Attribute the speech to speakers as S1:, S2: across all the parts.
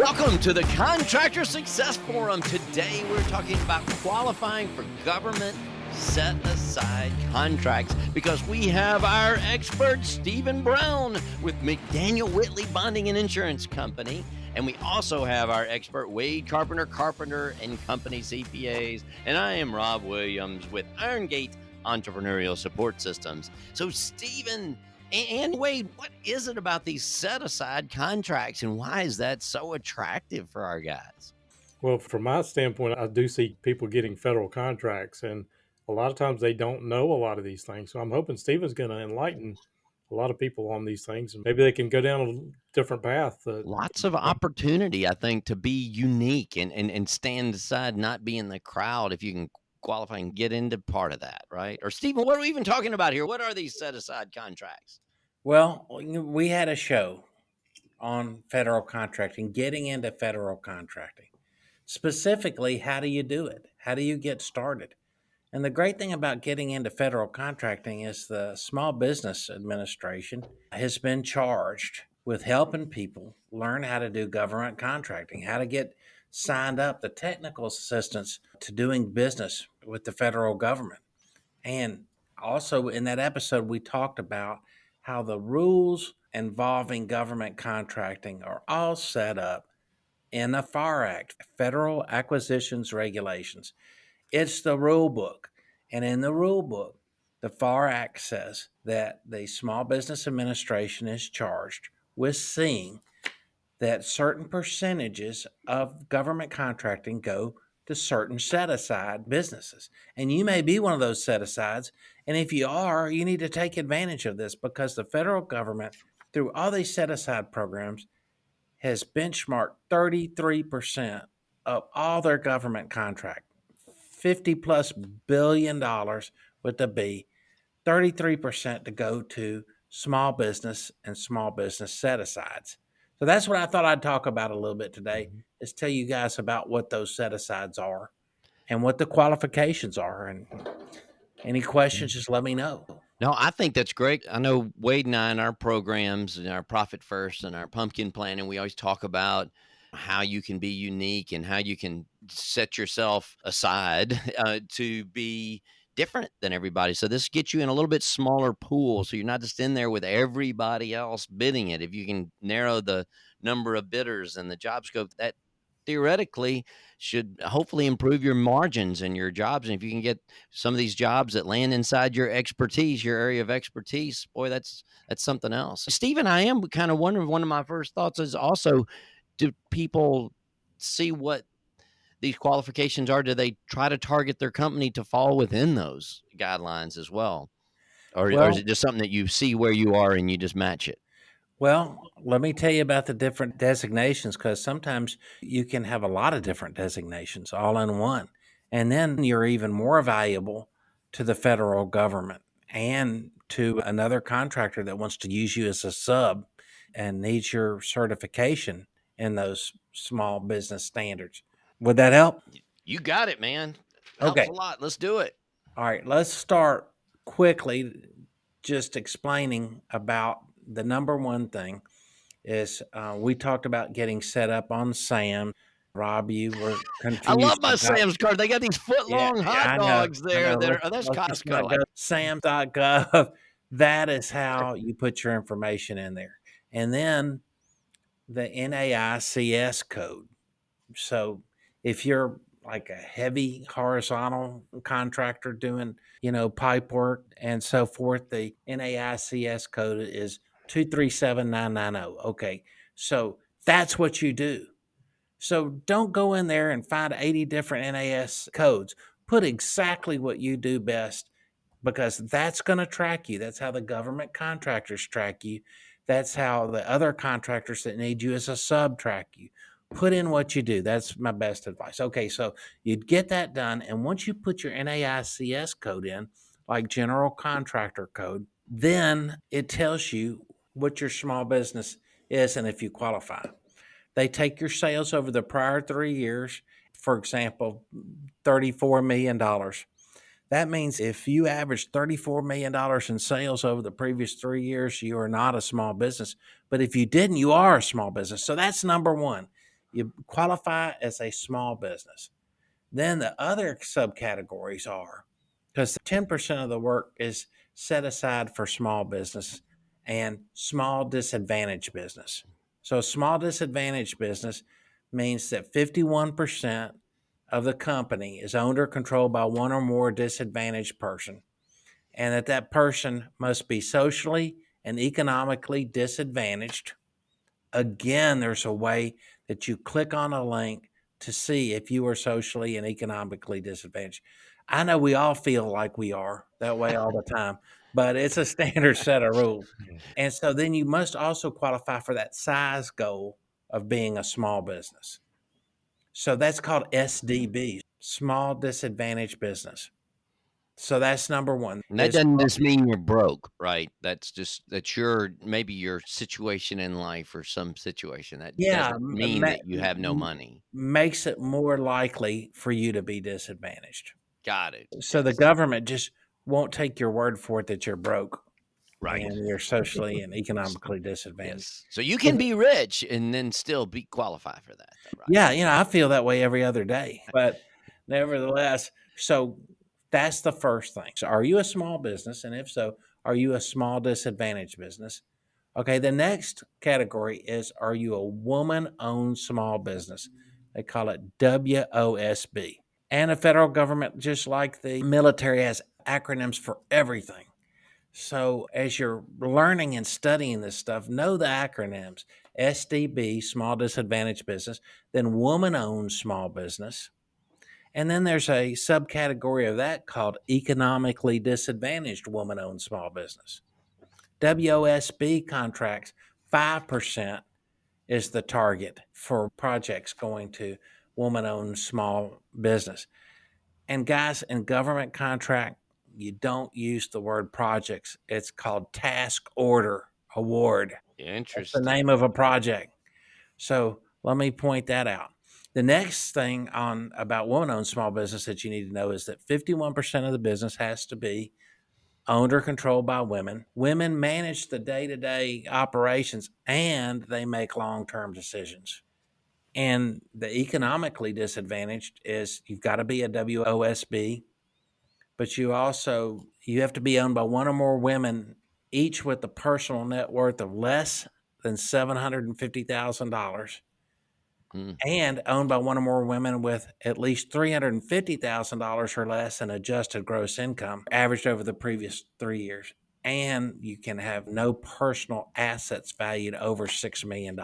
S1: Welcome to the Contractor Success Forum. Today we're talking about qualifying for government set-aside contracts because we have our expert, Stephen Brown, with McDaniel Whitley Bonding and Insurance Company. And we also have our expert, Wade Carpenter, Carpenter and Company CPAs. And I am Rob Williams with IronGate Entrepreneurial Support Systems. So, Stephen and Wade, what is it about these set-aside contracts, and why is that so attractive for our guys?
S2: Well, from my standpoint, I do see people getting federal contracts, and a lot of times they don't know a lot of these things. So I'm hoping Stephen's going to enlighten a lot of people on these things, and maybe they can go down a different path.
S1: Lots of opportunity, I think, to be unique and stand aside, not be in the crowd if you can qualify and get into part of that, right? Or Stephen, what are we even talking about here? What are these set-aside contracts?
S3: Well, we had a show on federal contracting, getting into federal contracting. Specifically, how do you do it? How do you get started? And the great thing about getting into federal contracting is the Small Business Administration has been charged with helping people learn how to do government contracting, how to get signed up, the technical assistance to doing business with the federal government. And also in that episode, we talked about how the rules involving government contracting are all set up in the FAR Act, Federal Acquisitions Regulations. It's the rule book. And in the rule book, the FAR Act says that the Small Business Administration is charged with seeing that certain percentages of government contracting go to certain set-aside businesses. And you may be one of those set-asides. And if you are, you need to take advantage of this because the federal government, through all these set-aside programs, has benchmarked 33% of all their government contract, $50 plus billion with the B, 33% to go to small business and small business set-asides. So that's what I thought I'd talk about a little bit today, is tell you guys about what those set-asides are and what the qualifications are. And any questions, just let me know.
S1: No, I think that's great. I know Wade and I in our programs and our Profit First and our pumpkin planning, we always talk about how you can be unique and how you can set yourself aside to be different than everybody. So this gets you in a little bit smaller pool. So you're not just in there with everybody else bidding it. If you can narrow the number of bidders and the job scope, that theoretically should hopefully improve your margins and your jobs. And if you can get some of these jobs that land inside your expertise, your area of expertise, boy, that's something else. Stephen, I am kind of wondering, one of my first thoughts is also, do people see what these qualifications are? Do they try to target their company to fall within those guidelines as well? Or is it just something that you see where you are and you just match it?
S3: Well, let me tell you about the different designations, because sometimes you can have a lot of different designations all in one. And then you're even more valuable to the federal government and to another contractor that wants to use you as a sub and needs your certification in those small business standards. Would that help?
S1: You got it, man. Helps
S3: Okay.
S1: a lot. Let's do it.
S3: All right. Let's start quickly just explaining about the number one thing is we talked about getting set up on SAM. Rob, you were confused.
S1: I love my Sam's card. They got these foot-long hot dogs there. That's Costco.
S3: SAM.gov. That is how you put your information in there. And then the NAICS code. So if you're like a heavy horizontal contractor doing, pipe work and so forth, the NAICS code is 237990. Okay. So that's what you do. So don't go in there and find 80 different NAS codes. Put exactly what you do best, because that's going to track you. That's how the government contractors track you. That's how the other contractors that need you as a sub track you. Put in what you do. That's my best advice. Okay, so you'd get that done. And once you put your NAICS code in, like general contractor code, then it tells you what your small business is and if you qualify. They take your sales over the prior 3 years, for example, $34 million. That means if you average $34 million in sales over the previous 3 years, you are not a small business. But if you didn't, you are a small business. So that's number one. You qualify as a small business. Then the other subcategories are, because 10% of the work is set aside for small business and small disadvantaged business. So, small disadvantaged business means that 51% of the company is owned or controlled by one or more disadvantaged person, and that person must be socially and economically disadvantaged. Again, there's a way that you click on a link to see if you are socially and economically disadvantaged. I know we all feel like we are that way all the time, but it's a standard set of rules. And so then you must also qualify for that size goal of being a small business. So that's called SDB, small disadvantaged business. So that's number one.
S1: And that doesn't just mean you're broke, right? That's maybe your situation in life or some situation. That
S3: Yeah,
S1: doesn't mean that you have no money.
S3: makes it more likely for you to be disadvantaged.
S1: Got it.
S3: So the government just won't take your word for it that you're broke
S1: Right.
S3: and you're socially and economically disadvantaged.
S1: Yes. So you can be rich and then still be qualified for that, though, right?
S3: Yeah, I feel that way every other day. But nevertheless, so that's the first thing. So are you a small business? And if so, are you a small disadvantaged business? Okay, the next category is, are you a woman-owned small business? They call it WOSB. And the federal government, just like the military, has acronyms for everything. So as you're learning and studying this stuff, know the acronyms. SDB, small disadvantaged business, then woman-owned small business. And then there's a subcategory of that called economically disadvantaged woman-owned small business. WOSB contracts, 5% is the target for projects going to woman-owned small business. And guys, in government contract, you don't use the word projects. It's called task order award. That's the
S1: Interesting.
S3: name of a project. So let me point that out. The next thing on about woman-owned small business that you need to know is that 51% of the business has to be owned or controlled by women. Women manage the day-to-day operations and they make long-term decisions. And the economically disadvantaged is you've got to be a WOSB, but you have to be owned by one or more women, each with a personal net worth of less than $750,000, and owned by one or more women with at least $350,000 or less in adjusted gross income averaged over the previous 3 years. And you can have no personal assets valued over $6 million.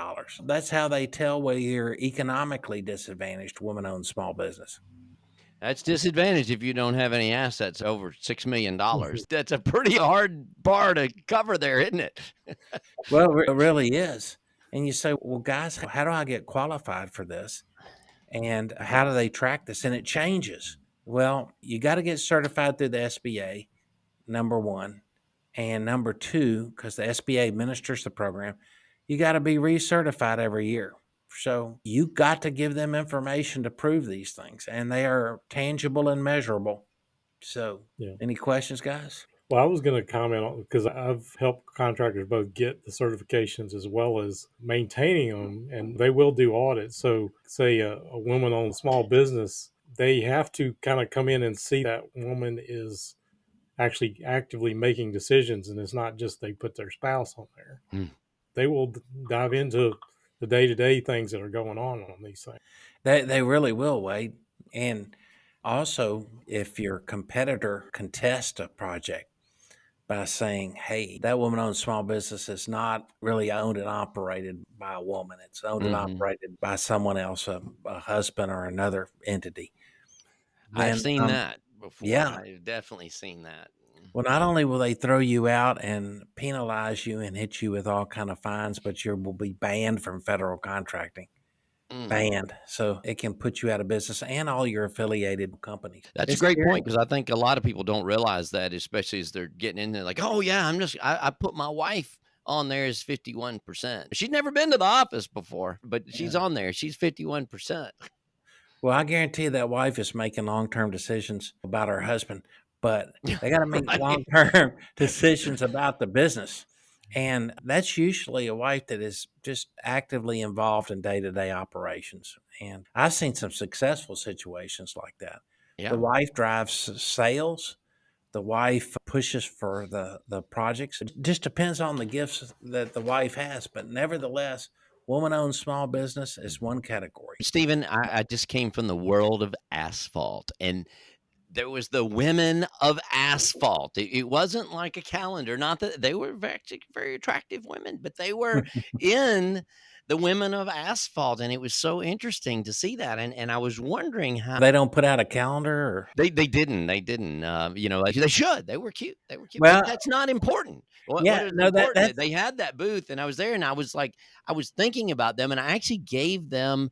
S3: That's how they tell whether you're economically disadvantaged, woman-owned small business.
S1: That's disadvantage if you don't have any assets over $6 million. That's a pretty hard bar to cover there, isn't it?
S3: Well, it really is. And you say, well, guys, how do I get qualified for this? And how do they track this? And it changes. Well, you got to get certified through the SBA, number one. And number two, because the SBA administers the program, you got to be recertified every year. So you got to give them information to prove these things, and they are tangible and measurable. So, Any questions, guys?
S2: Well, I was going to comment on, because I've helped contractors both get the certifications as well as maintaining them, and they will do audits. So, say a woman owned small business, they have to kind of come in and see that woman is actually actively making decisions, and it's not just they put their spouse on there. They will dive into the day-to-day things that are going on these things.
S3: They really will, Wade. And also, if your competitor contests a project by saying, hey, that woman-owned small business is not really owned and operated by a woman. It's owned and operated by someone else, a husband or another entity. Then,
S1: I've seen that before.
S3: Yeah.
S1: I've definitely seen that.
S3: Well, not only will they throw you out and penalize you and hit you with all kind of fines, but you will be banned from federal contracting. Banned. So it can put you out of business and all your affiliated companies.
S1: That's a great point, because I think a lot of people don't realize that, especially as they're getting in there like, oh, yeah, I put my wife on there as 51%. She's never been to the office before, but she's on there. She's 51%.
S3: Well, I guarantee that wife is making long-term decisions about her husband, but they got to make long-term decisions about the business. And that's usually a wife that is just actively involved in day-to-day operations. And I've seen some successful situations like that. The
S1: Yeah.
S3: wife drives sales. The wife pushes for the projects. It just depends on the gifts that the wife has. But nevertheless, woman-owned small business is one category.
S1: Stephen, I just came from the world of asphalt, and there was the women of asphalt. It wasn't like a calendar. Not that they were actually very attractive women, but they were in the women of asphalt, and it was so interesting to see that. And I was wondering how
S3: They don't put out a calendar or
S1: they didn't. They should. They were cute. They were cute, but
S3: well,
S1: that's not important. What
S3: yeah,
S1: is
S3: no,
S1: important?
S3: that's
S1: They had that booth, and I was there, and I was like, I was thinking about them, and I actually gave them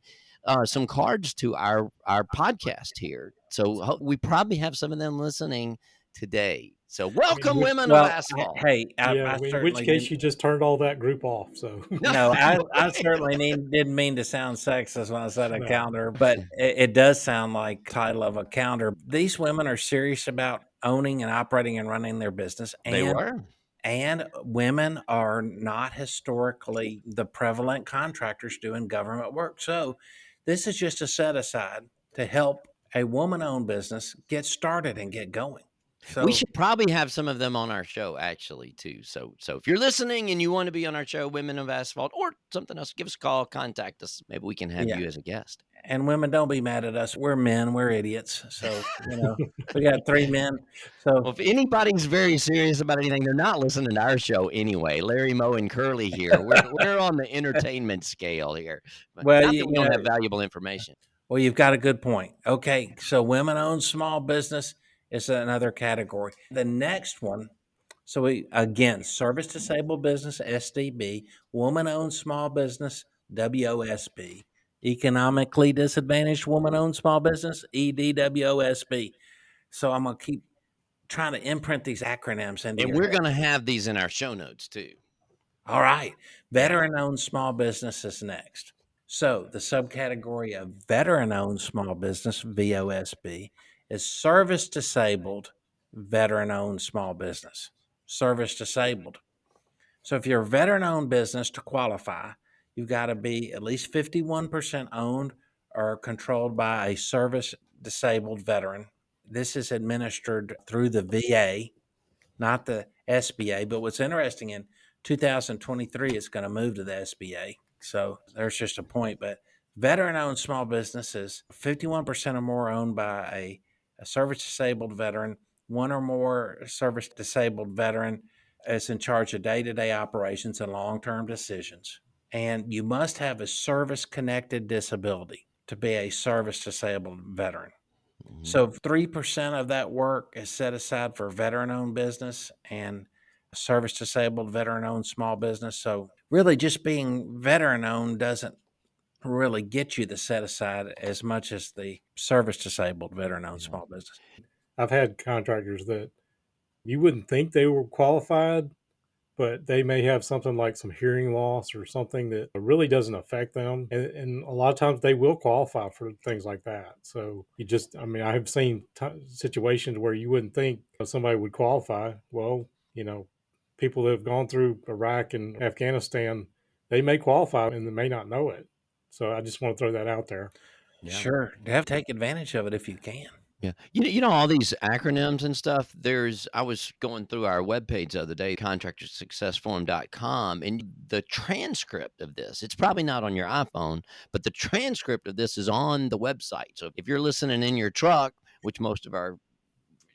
S1: some cards to our podcast here. So we probably have some of them listening today. So
S2: I mean,
S1: welcome,
S2: which,
S1: women of
S3: well,
S1: asphalt.
S3: hey,
S2: yeah,
S3: I
S2: in which
S3: certainly
S2: case
S3: didn't.
S2: you just turned all that group off. So
S1: No,
S3: No, I certainly didn't mean to sound sexist when I said a
S2: no,
S3: calendar, but it does sound like title of a calendar. These women are serious about owning and operating and running their business,
S1: they were.
S3: and women are not historically the prevalent contractors doing government work. So this is just a set aside to help a woman-owned business get started and get going.
S1: We
S3: So
S1: should probably have some of them on our show actually too. So if you're listening and you want to be on our show, Women of Asphalt, or something else, give us a call, contact us. Maybe we can have
S3: yeah,
S1: you as a guest.
S3: and women, don't be mad at us. We're men, we're idiots. So we got three men. So
S1: Well, if anybody's very serious about anything, they're not listening to our show anyway. Larry, Moe, and Curly here. We're on the entertainment scale here. But
S3: well,
S1: not that we don't have valuable information.
S3: well, you've got a good point. Okay, so women-owned small business is another category. The next one, so we again, service disabled business (SDB), woman-owned small business (WOSB), economically disadvantaged woman-owned small business (EDWOSB). So I'm gonna keep trying to imprint these acronyms into
S1: And
S3: your
S1: we're
S3: head.
S1: going to have these in our show notes too.
S3: All right,
S1: Yeah.
S3: veteran-owned small business is next. So the subcategory of veteran-owned small business (VOSB) is service disabled veteran-owned small business. Service disabled. So if you're a veteran-owned business to qualify, you've got to be at least 51% owned or controlled by a service disabled veteran. This is administered through the VA, not the SBA. But what's interesting, in 2023, it's going to move to the SBA. So there's just a point. But veteran-owned small businesses, 51% or more owned by a service-disabled veteran. One or more service-disabled veteran is in charge of day-to-day operations and long-term decisions. And you must have a service-connected disability to be a service-disabled veteran.
S1: Mhm.
S3: So 3% of that work is set aside for veteran-owned business and service disabled veteran-owned small business. So really just being veteran-owned doesn't really get you the set aside as much as the service disabled veteran-owned
S1: Yeah.
S3: small business.
S2: I've had contractors that you wouldn't think they were qualified, but they may have something like some hearing loss or something that really doesn't affect them. And a lot of times they will qualify for things like that. So I mean, I have seen situations where you wouldn't think somebody would qualify. Well, people that have gone through Iraq and Afghanistan, they may qualify and they may not know it. So I just want to throw that out there.
S1: Yeah.
S3: Sure. Have to take advantage of it if you can.
S1: Yeah. You know all these acronyms and stuff. I was going through our webpage the other day, contractorsuccessforum.com, and the transcript of this, it's probably not on your iPhone, but the transcript of this is on the website. So if you're listening in your truck, which most of our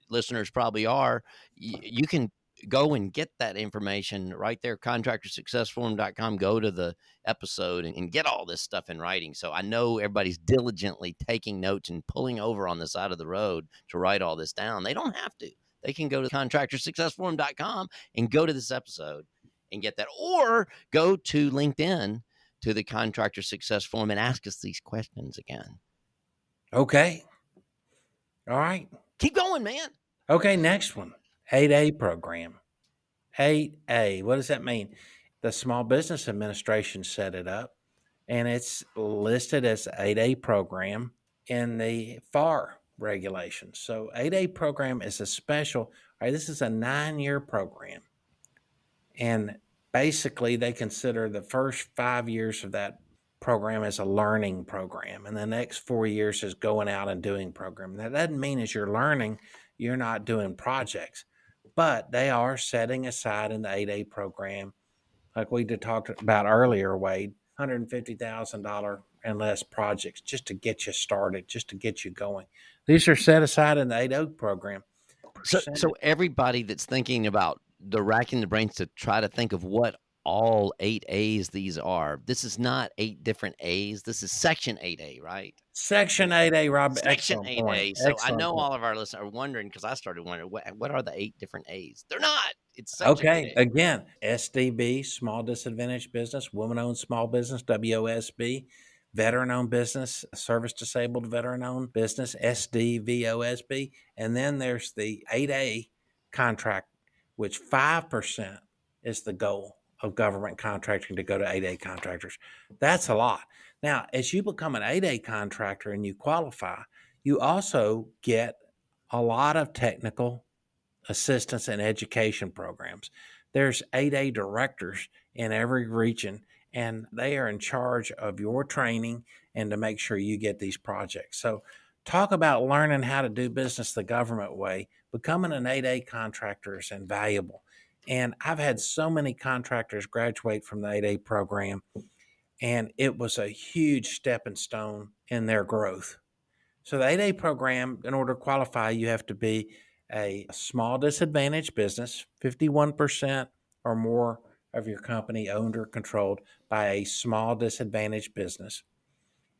S1: listeners probably are, you can go and get that information right there, contractorsuccessforum.com. Go to the episode and get all this stuff in writing. So I know everybody's diligently taking notes and pulling over on the side of the road to write all this down. They don't have to. They can go to contractorsuccessforum.com and go to this episode and get that, or go to LinkedIn to the Contractor Success Forum and ask us these questions again.
S3: Okay. All right.
S1: Keep going, man.
S3: Okay, next one. 8A program. 8A. What does that mean? The Small Business Administration set it up, and it's listed as 8A program in the FAR regulations. So 8A program is a special, all right, this is a 9-year program. And basically they consider the first 5 years of that program as a learning program, and the next 4 years is going out and doing program. That doesn't mean as you're learning, you're not doing projects, but they are setting aside in the 8A program, like we did talked about earlier, Wade, $150,000 and less projects just to get you started, just to get you going. These are set aside in the 8O program.
S1: So everybody that's thinking about the racking the brains to try to think of what all 8As these are, this is not 8 different A's. This is Section 8A, right?
S3: Section 8A, Rob,
S1: Section
S3: excellent point.
S1: 8A. So I
S3: Excellent
S1: know
S3: point.
S1: all of our listeners are wondering because I started wondering what are the 8 different A's? They're not. It's Section
S3: Okay,
S1: 8A.
S3: again, SDB, small disadvantaged business, woman owned small business, WOSB, veteran owned business, service disabled veteran owned business, SDVOSB. And then there's the 8A contract, which 5% is the goal of government contracting to go to 8A contractors. That's a lot. Now, as you become an 8A contractor and you qualify, you also get a lot of technical assistance and education programs. There's 8A directors in every region, and they are in charge of your training and to make sure you get these projects. So, talk about learning how to do business the government way. Becoming an 8A contractor is invaluable. And I've had so many contractors graduate from the 8A program, and it was a huge stepping stone in their growth. So the 8A program, in order to qualify, you have to be a small disadvantaged business, 51% or more of your company owned or controlled by a small disadvantaged business.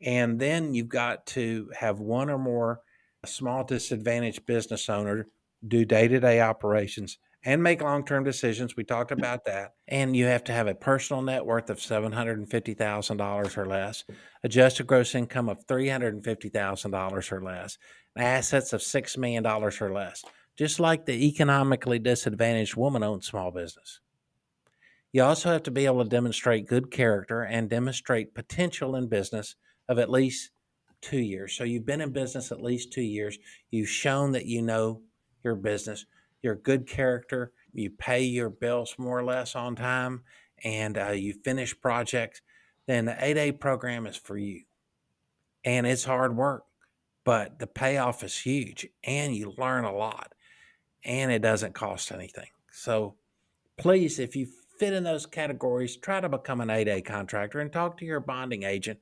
S3: And then you've got to have one or more small disadvantaged business owner do day-to-day operations and make long-term decisions. We talked about that. And you have to have a personal net worth of $750,000 or less, adjusted gross income of $350,000 or less, and assets of $6 million or less, just like the economically disadvantaged woman-owned small business. You also have to be able to demonstrate good character and demonstrate potential in business of at least 2 years. So you've been in business at least 2 years. You've shown that you know your business, you're good character, you pay your bills more or less on time, and you finish projects. Then the 8A program is for you. And it's hard work, but the payoff is huge, and you learn a lot, and it doesn't cost anything. So please, if you fit in those categories, try to become an 8A contractor and talk to your bonding agent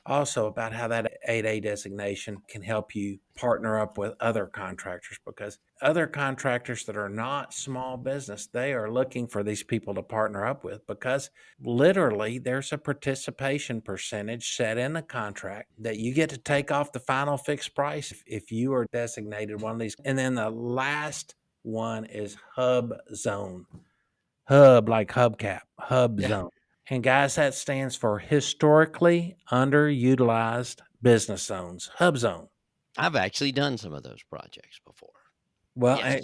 S3: also about how that 8A designation can help you partner up with other contractors, because other contractors that are not small business, they are looking for these people to partner up with, because literally there's a participation percentage set in the contract that you get to take off the final fixed price if you are designated one of these. And then the last one is HUBZone. Hub like hubcap,
S1: Yeah.
S3: HUBZone. And guys, that stands for historically underutilized business zones, HUBZone.
S1: I've actually done some of those projects before.
S3: Well,
S1: Yes.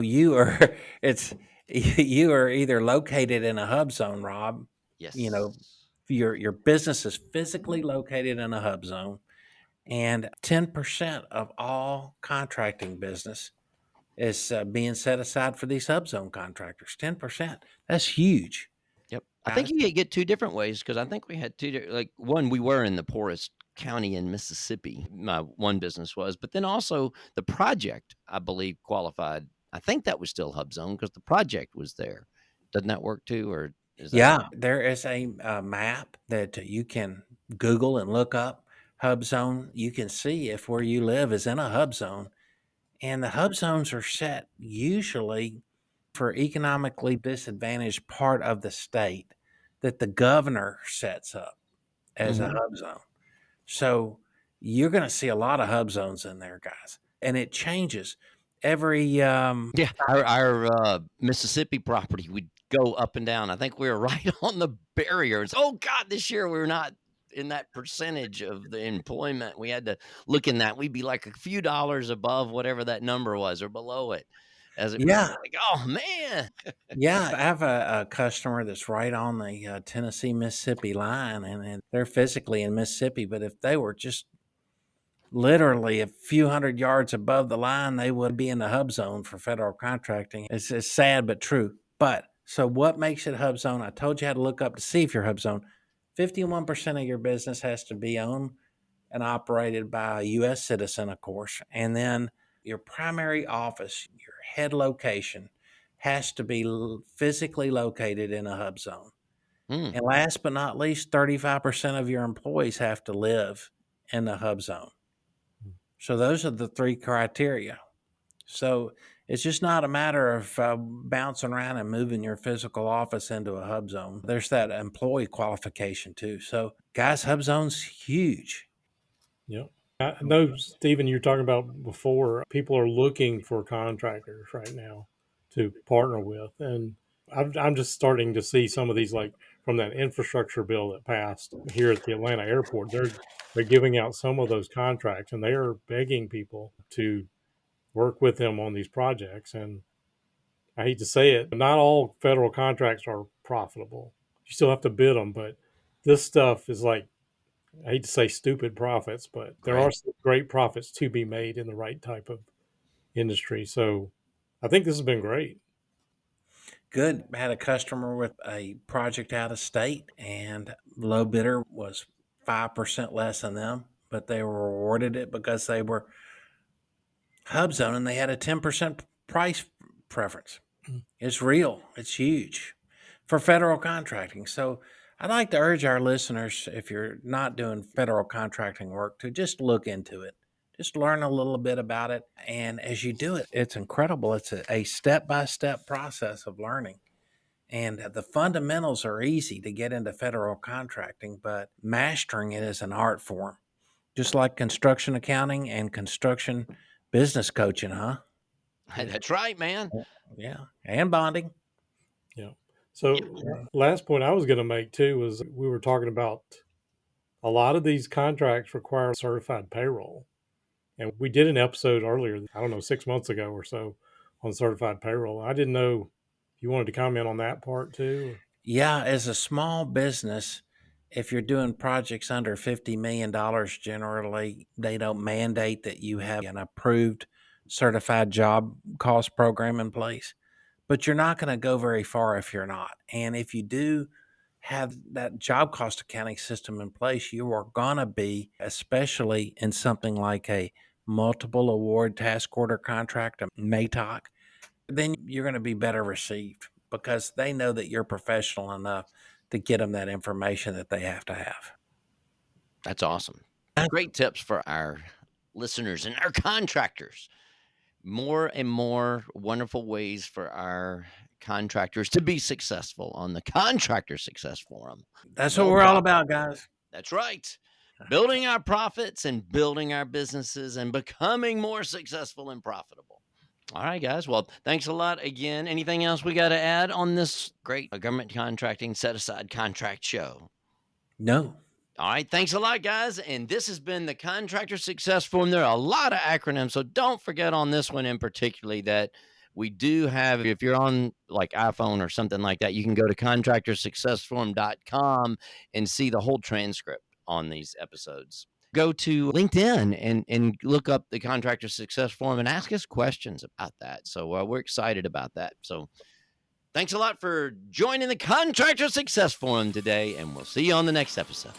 S3: you are it's you are either located in a hub zone, Rob. You
S1: Yes.
S3: know, your business is physically located in a hub zone, and 10% of all contracting business is being set aside for these hub zone contractors. 10%. That's huge,
S1: Yep. I think
S3: guys.
S1: you get 2 different ways because I think we had 2 like, one, we were in the poorest county in Mississippi, my one business was, but then also the project, I believe, qualified. I think that was still HUBZone because the project was there. Doesn't that work too, or is that
S3: Yeah, there is a map that you can Google and look up hub zone. You can see if where you live is in a hub zone. And the hub zones are set usually for economically disadvantaged part of the state that the governor sets up as a
S1: Mhm.
S3: hub zone. So you're going to see a lot of hub zones in there, guys. And it changes every
S1: Yeah, our Mississippi property, we'd go up and down. I think we were right on the barriers. Oh god, this year we were not in that percentage of the employment. We had to look in that. We'd be like a few dollars above whatever that number was or below it as it was
S3: yeah.
S1: like, "Oh, man."
S3: Yeah, I have a customer that's right on the Tennessee Mississippi line, and they're physically in Mississippi. But if they were just literally a few hundred yards above the line, they would be in the hub zone for federal contracting. It's sad but true. But So what makes it HUBZone? I told you how to look up to see if you're HUBZone. 51% of your business has to be owned and operated by a U.S. citizen, of course. And then your primary office, your head location, has to be physically located in a HUBZone.
S1: Mm.
S3: And last but not least, 35% of your employees have to live in the HUBZone. So those are the three criteria. So it's just not a matter of bouncing around and moving your physical office into a HUBZone. There's that employee qualification too. So guys, HUBZone's huge.
S2: Yep. I know, Stephen, you were talking about before, people are looking for contractors right now to partner with. And I'm just starting to see some of these, like from that infrastructure bill that passed here at the Atlanta airport. They're giving out some of those contracts, and they are begging people to work with them on these projects. And I hate to say it, but not all federal contracts are profitable. You still have to bid them, but this stuff is like, I hate to say stupid profits, but there are
S1: Right.
S2: some great profits to be made in the right type of industry. So I think this has been great.
S3: Good. I had a customer with a project out of state, and low bidder was 5% less than them, but they were awarded it because they were HUBZone and they had a 10% price preference. It's real. It's huge for federal contracting. So I'd like to urge our listeners, if you're not doing federal contracting work, to just look into it. Just learn a little bit about it. And as you do it, it's incredible. It's a step-by-step process of learning. And the fundamentals are easy to get into federal contracting, but mastering it is an art form, just like construction accounting and construction business coaching, huh?
S1: That's right, man.
S3: Yeah. And bonding.
S2: Yeah. So last point I was going to make too was we were talking about a lot of these contracts require certified payroll. And we did an episode earlier, I don't know, 6 months ago or so on certified payroll. I didn't know if you wanted to comment on that part too.
S3: Yeah, as a small business, if you're doing projects under $50 million, generally they don't mandate that you have an approved certified job cost program in place. But you're not going to go very far if you're not. And if you do have that job cost accounting system in place, you are going to be, especially in something like a multiple award task order contract, a MATOC, then you're going to be better received because they know that you're professional enough to get them that information that they have to have.
S1: That's awesome. Great tips for our listeners and our contractors. More and more wonderful ways for our contractors to be successful on the Contractor Success Forum.
S3: That's what
S1: More
S3: we're all
S1: profit.
S3: about, guys.
S1: That's right. Building our profits and building our businesses and becoming more successful and profitable. All right, guys. Well, thanks a lot again. Anything else we got to add on this great government contracting set aside contract show?
S3: No.
S1: All right. Thanks a lot, guys. And this has been the Contractor Success Forum. There are a lot of acronyms, so don't forget on this one in particular that we do have, if you're on like iPhone or something like that, you can go to contractorsuccessforum.com and see the whole transcript on these episodes. Go to LinkedIn and look up the Contractor Success Forum and ask us questions about that. So we're excited about that. So thanks a lot for joining the Contractor Success Forum today, and we'll see you on the next episode.